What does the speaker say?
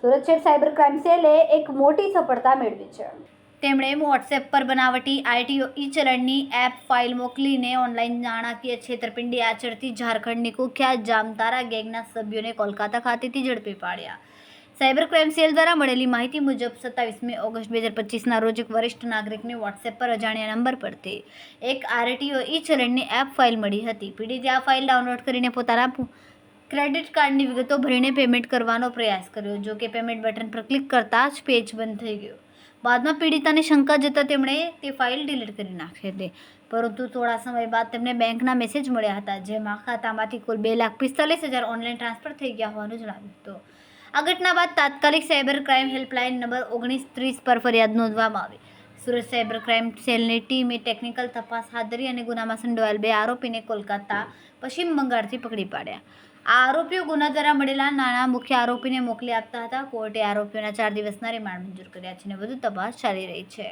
સુરત શહેર cyber crime સેલે એક મોટી સફળતા મેળવી છે। તેમણે વોટ્સએપ પર બનાવટી આરટીઓ ઈ-ચલણની એપ ફાઇલ મોકલીને ઓનલાઈન નાણાકીય છેતરપિંડી આચરતી ઝારખંડની કુખ્યાત જામતારા ગેંગના સભ્યોને કોલકાતા ખાતેથી ઝડપી પાડ્યા। સાયબર ક્રાઇમ સેલ દ્વારા મળેલી માહિતી મુજબ 27 ઓગસ્ટ 2025ના રોજ એક વરિષ્ઠ નાગરિકને વોટ્સએપ પર અજાણ્યા નંબર પરથી એક આરટીઓ ઈ-ચલણની એપ ફાઇલ મળી હતી। પીડિતે આ ફાઇલ ડાઉનલોડ કરીને પોતાના ક્રેડિટ કાર્ડની વિગતો ભરીને પેમેન્ટ કરવાનો પ્રયાસ કર્યો, જો કે પેમેન્ટ બટન પર ક્લિક કરતાં જ પેજ બંધ થઈ ગયું। બાદમાં પીડિતાને શંકા જતાં તેમણે તે ફાઇલ ડિલીટ કરી નાખી હતી, પરંતુ થોડા સમય બાદ તેમને બેંકના મેસેજ મળ્યા હતા, જેમાં ખાતામાંથી કુલ 2,45,000 ઓનલાઈન ટ્રાન્સફર થઈ ગયા હોવાનું જણાવ્યું હતું। આ ઘટના બાદ તાત્કાલિક સાયબર ક્રાઇમ હેલ્પલાઇન નંબર 1930 પર ફરિયાદ નોંધવામાં આવી। સુરત સાયબર ક્રાઇમ સેલની ટીમે ટેકનિકલ તપાસ હાથ ધરી અને ગુનામાં સંડોવાયેલ 2 આરોપીને કોલકાતા, પશ્ચિમ બંગાળથી પકડી પાડ્યા। આ આરોપીઓ ગુના દ્વારા મળેલા નાણાં મુખ્ય આરોપીને મોકલી આપતા હતા। કોર્ટે આરોપીઓના 4 દિવસના રિમાન્ડ મંજૂર કર્યા છે અને વધુ તપાસ ચાલી રહી છે।